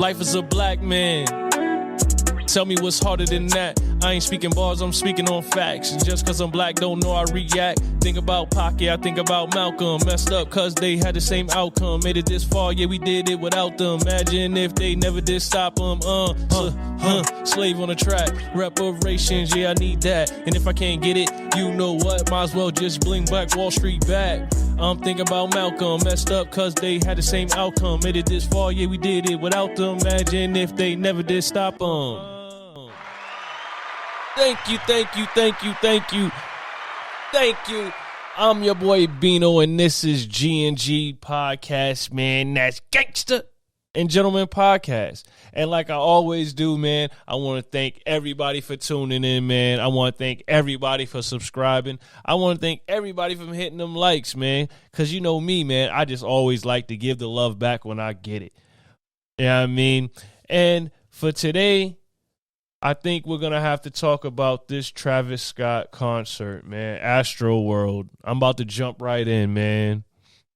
Life is a black man. Tell me what's harder than that. I ain't speaking bars, I'm speaking on facts. Just cause I'm black, don't know I react. Think about Pocket, I think about Malcolm. Messed up cause they had the same outcome. Made it this far, yeah, we did it without them. Imagine if they never did stop them. Slave on the track. Reparations, yeah, I need that. And if I can't get it, you know what? Might as well just bling back Wall Street back. I'm thinking about Malcolm. Messed up cause they had the same outcome. Made it this far, yeah, we did it without them. Imagine if they never did stop them. Thank you, thank you, thank you, thank you, thank you. I'm your boy Bino, and this is G&G Podcast, man. That's Gangster and Gentlemen Podcast. And like I always do, man, I want to thank everybody for tuning in, man. I want to thank everybody for subscribing. I want to thank everybody for hitting them likes, man, because you know me, man. I just always like to give the love back when I get it. You know what I mean? And for today, I think we're going to have to talk about this Travis Scott concert, man, Astroworld. I'm about to jump right in, man.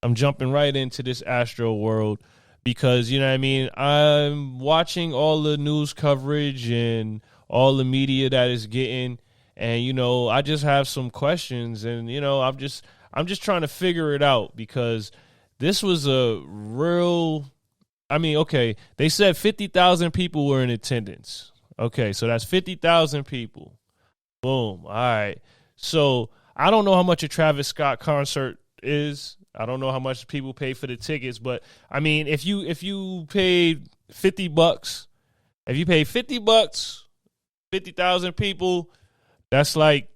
I'm jumping right into this Astroworld because, you know what I mean, I'm watching all the news coverage and all the media that is getting, and, you know, I just have some questions, and, you know, I'm just trying to figure it out because this was a real, I mean, okay, they said 50,000 people were in attendance. Okay, so that's 50,000 people. Boom. All right. So I don't know how much a Travis Scott concert is. I don't know how much people pay for the tickets, but I mean, if you paid $50, if you paid $50, 50,000 people, that's like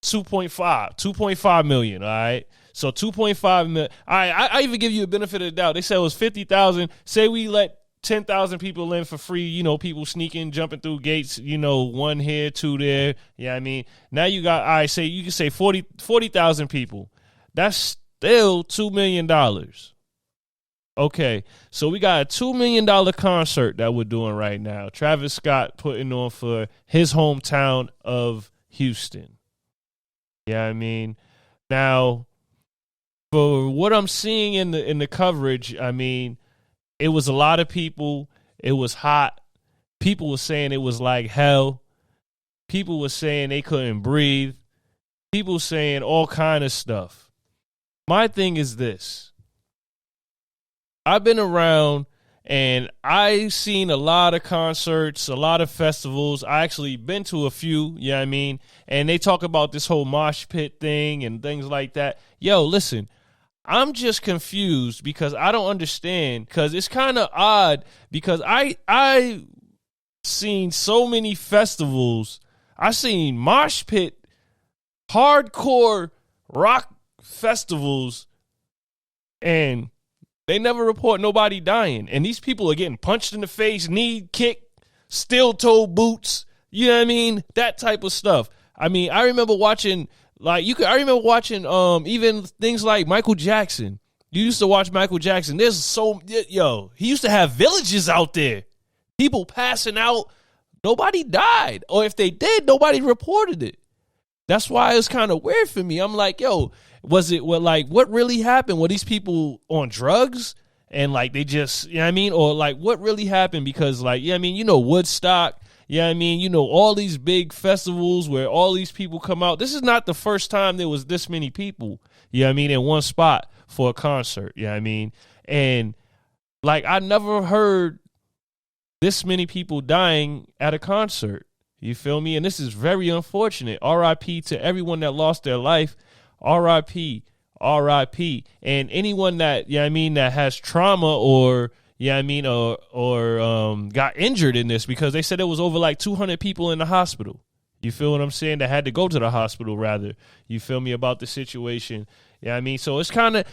2.5 million. All right. So 2.5 million. All right. I even give you a benefit of the doubt. They said it was 50,000. Say we let 10,000 people in for free, you know, people sneaking, jumping through gates, you know, one here, two there. Yeah, I mean, now you got, I say, you can say 40,000 people. That's still $2 million. Okay, so we got a $2 million concert that we're doing right now. Travis Scott putting on for his hometown of Houston. Yeah, I mean, now, for what I'm seeing in the coverage, I mean, it was a lot of people. It was hot. People were saying it was like hell. People were saying they couldn't breathe. People saying all kind of stuff. My thing is this. I've been around and I've seen a lot of concerts, a lot of festivals. I actually been to a few, you know what I mean? And they talk about this whole mosh pit thing and things like that. Yo, listen. I'm just confused because I don't understand, because it's kind of odd because I seen so many festivals. I seen mosh pit, hardcore rock festivals, and they never report nobody dying. And these people are getting punched in the face, knee kick, steel-toe boots, you know what I mean? That type of stuff. I mean, I remember watching... I remember watching even things like Michael Jackson. You used to watch Michael Jackson. He used to have villages out there. People passing out. Nobody died. Or if they did, nobody reported it. That's why it's kind of weird for me. I'm like, yo, what really happened? Were these people on drugs? And like they just, you know what I mean? Or like what really happened? Because like, yeah, I mean, you know, Woodstock. Yeah, I mean, you know, all these big festivals where all these people come out. This is not the first time there was this many people, you know what I mean, in one spot for a concert, you know what I mean? And, like, I never heard this many people dying at a concert, you feel me? And this is very unfortunate. R.I.P. to everyone that lost their life. R.I.P. R.I.P. And anyone that, you know what I mean, that has trauma or... Yeah, I mean, or got injured in this, because they said there was over like 200 people in the hospital. You feel what I'm saying? That had to go to the hospital, rather. You feel me, about the situation? Yeah, I mean, so it's kind of.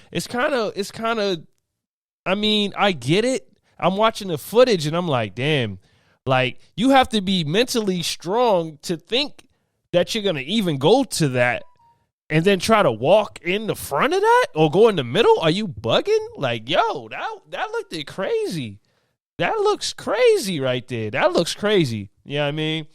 I mean, I get it. I'm watching the footage and I'm like, damn, like you have to be mentally strong to think that you're gonna even go to that. And then try to walk in the front of that or go in the middle? Are you bugging? Like, yo, that looked crazy. That looks crazy right there. That looks crazy. You know what I mean?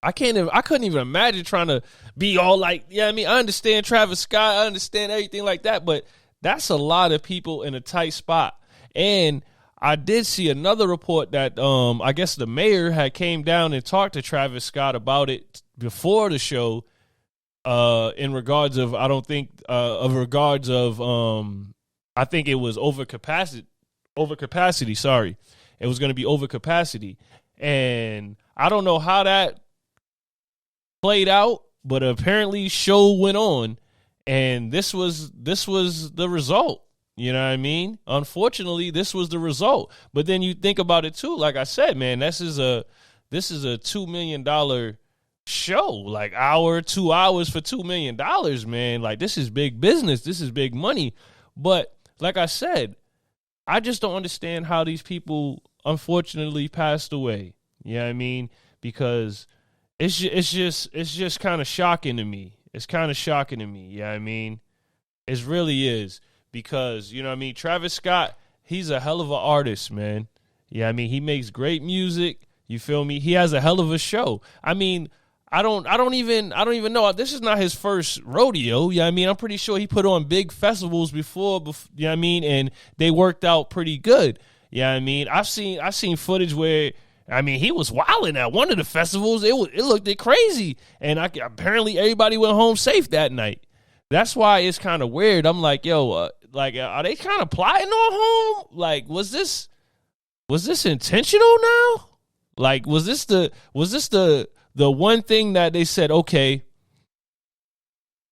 I couldn't even imagine trying to be all like, yeah, I mean, I understand Travis Scott, I understand everything like that, but that's a lot of people in a tight spot. And I did see another report that I guess the mayor had came down and talked to Travis Scott about it before the show. In regards of, I think it was overcapacity. Sorry, it was going to be overcapacity, and I don't know how that played out, but apparently show went on, and this was the result. You know what I mean? Unfortunately, this was the result. But then you think about it too. Like I said, man, this is a $2 million show. Like 2 hours for $2 million, man. Like, this is big business. This is big money. But like I said, I just don't understand how these people unfortunately passed away. You know what I mean? Because it's just kind of shocking to me. It's kind of shocking to me. You know what I mean? It really is. Because, you know what I mean, Travis Scott, he's a hell of an artist, man. Yeah, I mean, he makes great music. You feel me? He has a hell of a show. I mean, I don't even know. This is not his first rodeo. Yeah, I mean, I'm pretty sure he put on big festivals before, you know what I mean, and they worked out pretty good. Yeah, I mean, I've seen footage where, I mean, he was wilding at one of the festivals. It looked crazy, and apparently everybody went home safe that night. That's why it's kind of weird. I'm like, yo, are they kind of plotting on home? Like, was this intentional now? Like, was this the one thing that they said, okay,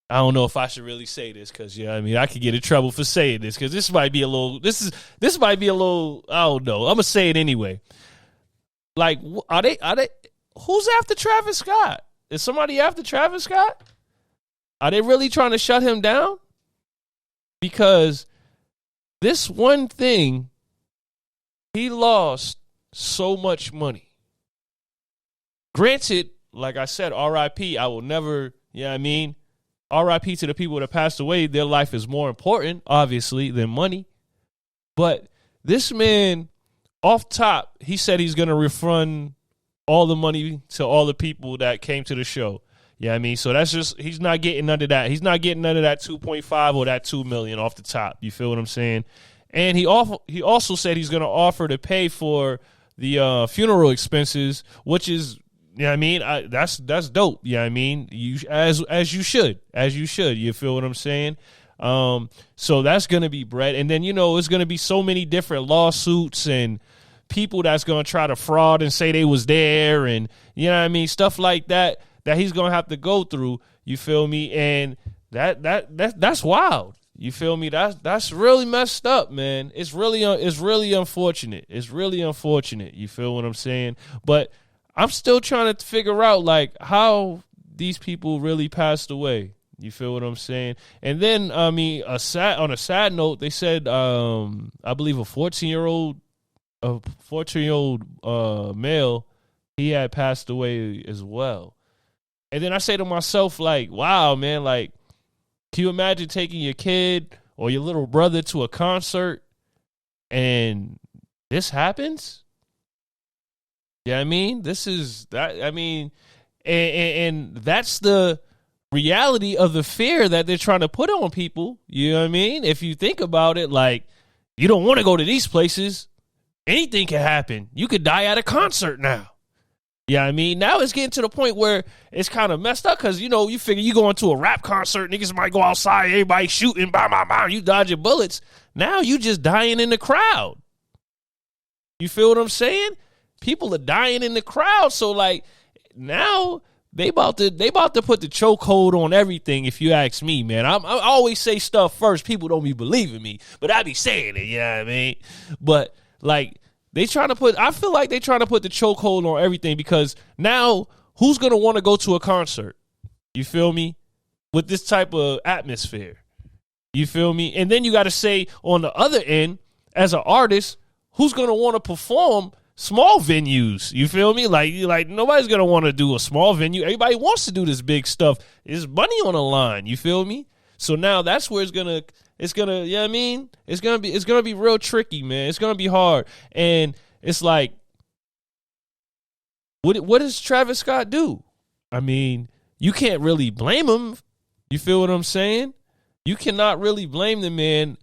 I don't know if I should really say this, because, yeah, I mean, I could get in trouble for saying this, because this might be a little, I don't know. I'm going to say it anyway. Like, are they, who's after Travis Scott? Is somebody after Travis Scott? Are they really trying to shut him down? Because this one thing, he lost so much money. Granted, like I said, RIP, I will never, you know what I mean? RIP to the people that passed away. Their life is more important, obviously, than money. But this man, off top, he said he's going to refund all the money to all the people that came to the show. Yeah, I mean, so that's just, he's not getting none of that. He's not getting none of that 2.5 or that 2 million off the top. You feel what I'm saying? And he also said he's going to offer to pay for the funeral expenses, which is, you know what I mean? That's dope. Yeah, you know I mean, as you should. You feel what I'm saying? So that's going to be bread. And then, you know, it's going to be so many different lawsuits and people that's going to try to fraud and say they was there, and, you know what I mean, stuff like that he's going to have to go through. You feel me? And that's wild. You feel me? That's really messed up, man. It's really unfortunate. It's really unfortunate. You feel what I'm saying? But I'm still trying to figure out, like, how these people really passed away. You feel what I'm saying? And then, I mean, on a sad note, they said, I believe a 14-year-old male, he had passed away as well. And then I say to myself, like, wow, man, like, can you imagine taking your kid or your little brother to a concert and this happens? Yeah, I mean, this is that. I mean, and that's the reality of the fear that they're trying to put on people. You know what I mean? If you think about it, like, you don't want to go to these places. Anything can happen. You could die at a concert now. Yeah, I mean, now it's getting to the point where it's kind of messed up because, you know, you figure you going to a rap concert, niggas might go outside, everybody shooting, you dodging bullets. Now you just dying in the crowd. You feel what I'm saying? People are dying in the crowd. So, like, now they about to put the chokehold on everything, if you ask me, man. I always say stuff first. People don't be believing me, but I be saying it, you know what I mean? But, like, I feel like they trying to put the chokehold on everything, because now who's going to want to go to a concert? You feel me? With this type of atmosphere. You feel me? And then you got to say on the other end, as an artist, who's going to want to perform small venues? You feel me? Like nobody's going to want to do a small venue. Everybody wants to do this big stuff. There's money on the line. You feel me? So now that's where you know what I mean? It's gonna be real tricky, man. It's gonna be hard. And it's like, what does Travis Scott do? I mean, you can't really blame him. You feel what I'm saying? You cannot really blame the man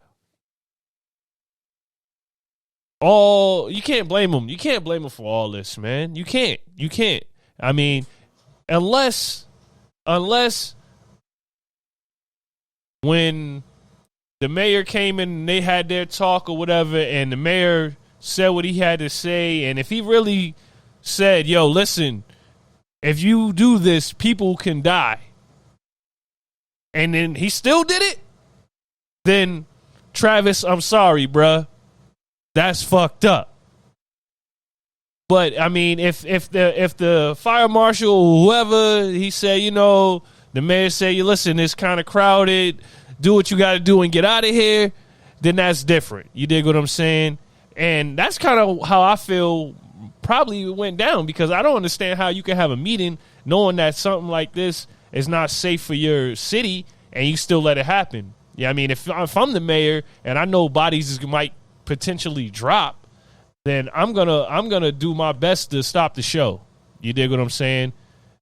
You can't blame him. You can't blame him for all this, man. You can't. I mean, unless when the mayor came in and they had their talk or whatever, and the mayor said what he had to say, and if he really said, yo, listen, if you do this, people can die, and then he still did it, then Travis, I'm sorry, bruh. That's fucked up. But I mean, if the fire marshal or whoever, he said, the mayor said, you listen, it's kind of crowded, do what you got to do and get out of here, then that's different. You dig what I'm saying? And that's kind of how I feel probably went down, because I don't understand how you can have a meeting knowing that something like this is not safe for your city and you still let it happen. Yeah, I mean, if I'm the mayor and I know bodies might potentially drop, then I'm gonna do my best to stop the show. You dig what I'm saying?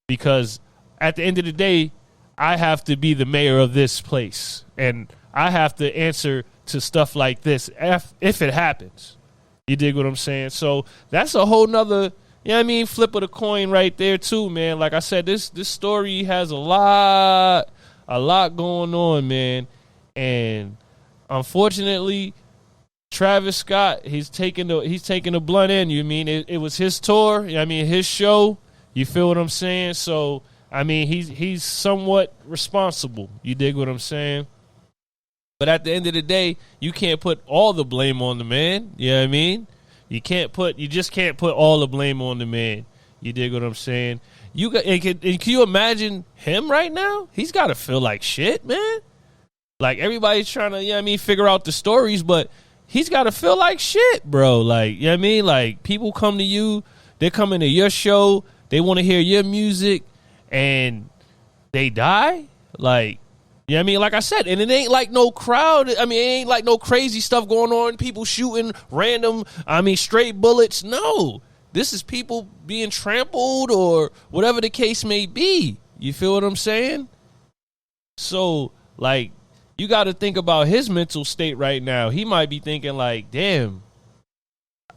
Because at the end of the day, I have to be the mayor of this place, and I have to answer to stuff like this if it happens. You dig what I'm saying? So that's a whole nother, flip of the coin right there too, man. Like I said, this story has a lot going on, man. And unfortunately, Travis Scott, he's taking the blunt end. You mean it was his tour? His show. You feel what I'm saying? So he's somewhat responsible. You dig what I'm saying? But at the end of the day, you can't put all the blame on the man. You know what I mean? You just can't put all the blame on the man. You dig what I'm saying? Can you imagine him right now? He's got to feel like shit, man. Like, everybody's trying to, figure out the stories, but he's got to feel like shit, bro. Like, Like, people come to you, they come into your show, they want to hear your music, and they die? Like, like I said, and it ain't like no crowd. It ain't like no crazy stuff going on, people shooting random, straight bullets. No. This is people being trampled or whatever the case may be. You feel what I'm saying? So, like, you got to think about his mental state right now. He might be thinking like, damn,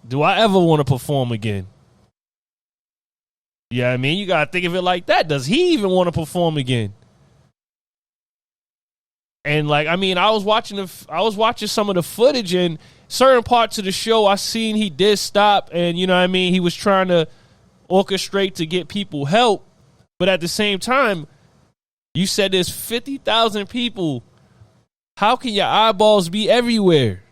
do I ever want to perform again? Yeah, you got to think of it like that. Does he even want to perform again? And like, I was watching some of the footage, and certain parts of the show I seen he did stop, and he was trying to orchestrate to get people help. But at the same time, you said there's 50,000 people. How can your eyeballs be everywhere?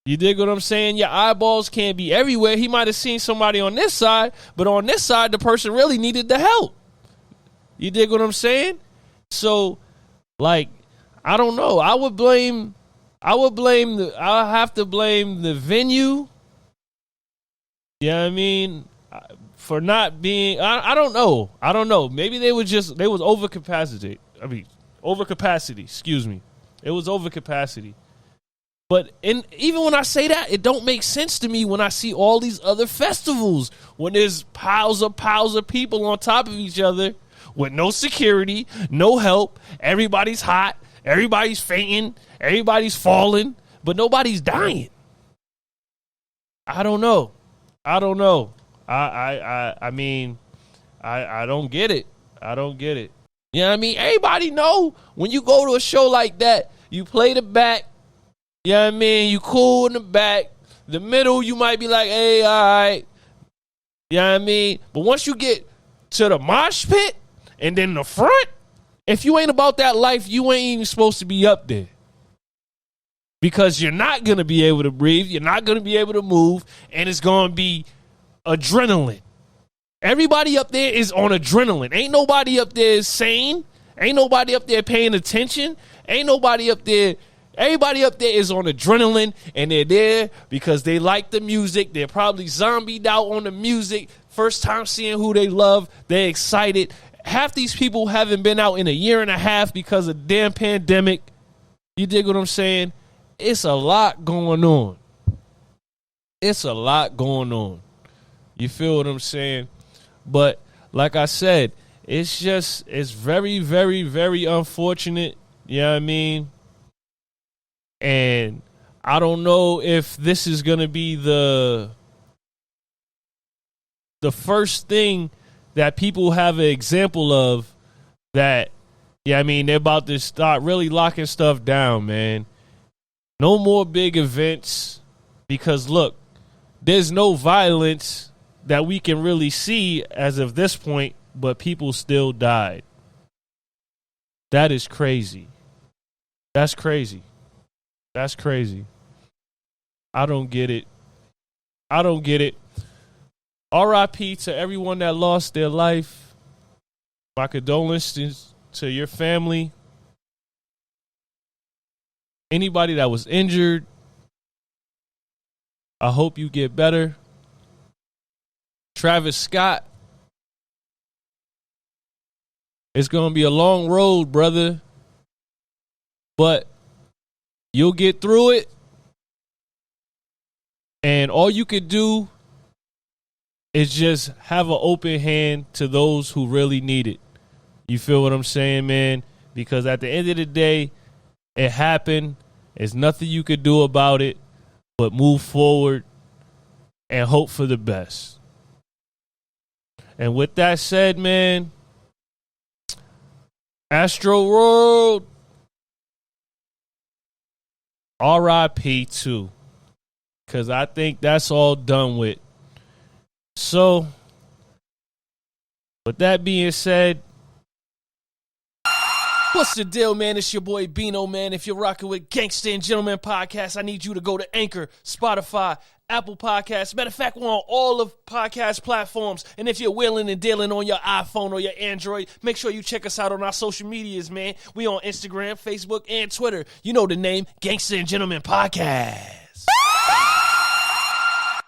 You dig what I'm saying? Your eyeballs can't be everywhere. He might have seen somebody on this side, but on this side, the person really needed the help. You dig what I'm saying? So, like, I don't know. I'll have to blame the venue. For not being, I don't know. Maybe they was overcapacity. Overcapacity, excuse me. It was overcapacity. But even when I say that, it don't make sense to me when I see all these other festivals, when there's piles of people on top of each other with no security, no help. Everybody's hot. Everybody's fainting. Everybody's falling. But nobody's dying. I don't know. I don't get it. I don't get it. Everybody know when you go to a show like that, you play the back. You cool in the back. The middle, you might be like, hey, all right. But once you get to the mosh pit and then the front, if you ain't about that life, you ain't even supposed to be up there. Because you're not going to be able to breathe. You're not going to be able to move. And it's going to be adrenaline. Everybody up there is on adrenaline. Ain't nobody up there sane. Ain't nobody up there paying attention. Ain't nobody up there. Everybody up there is on adrenaline, and they're there because they like the music. They're probably zombied out on the music. First time seeing who they love. They're excited. Half these people haven't been out in a year and a half because of the damn pandemic. You dig what I'm saying? It's a lot going on. You feel what I'm saying? But like I said, it's very, very, very unfortunate. You know what I mean? And I don't know if this is going to be the first thing that people have an example of that, yeah, I mean, they're about to start really locking stuff down, man. No more big events because, look, there's no violence that we can really see as of this point, but people still died. That is crazy. That's crazy. That's crazy. I don't get it. I don't get it. R.I.P. to everyone that lost their life. My condolences to your family. Anybody that was injured, I hope you get better. Travis Scott, it's going to be a long road, brother. But you'll get through it. And all you could do is just have an open hand to those who really need it. You feel what I'm saying, man? Because at the end of the day, it happened. There's nothing you could do about it but move forward and hope for the best. And with that said, man, Astroworld, R.I.P. too. Because I think that's all done with. So, with that being said, what's the deal, man? It's your boy Bino, man. If you're rocking with Gangster and Gentleman Podcast, I need you to go to Anchor, Spotify, Apple Podcasts. Matter of fact, we're on all of podcast platforms. And if you're willing and dealing on your iPhone or your Android, make sure you check us out on our social medias, man. We on Instagram, Facebook, and Twitter. You know the name, Gangster and Gentleman Podcast.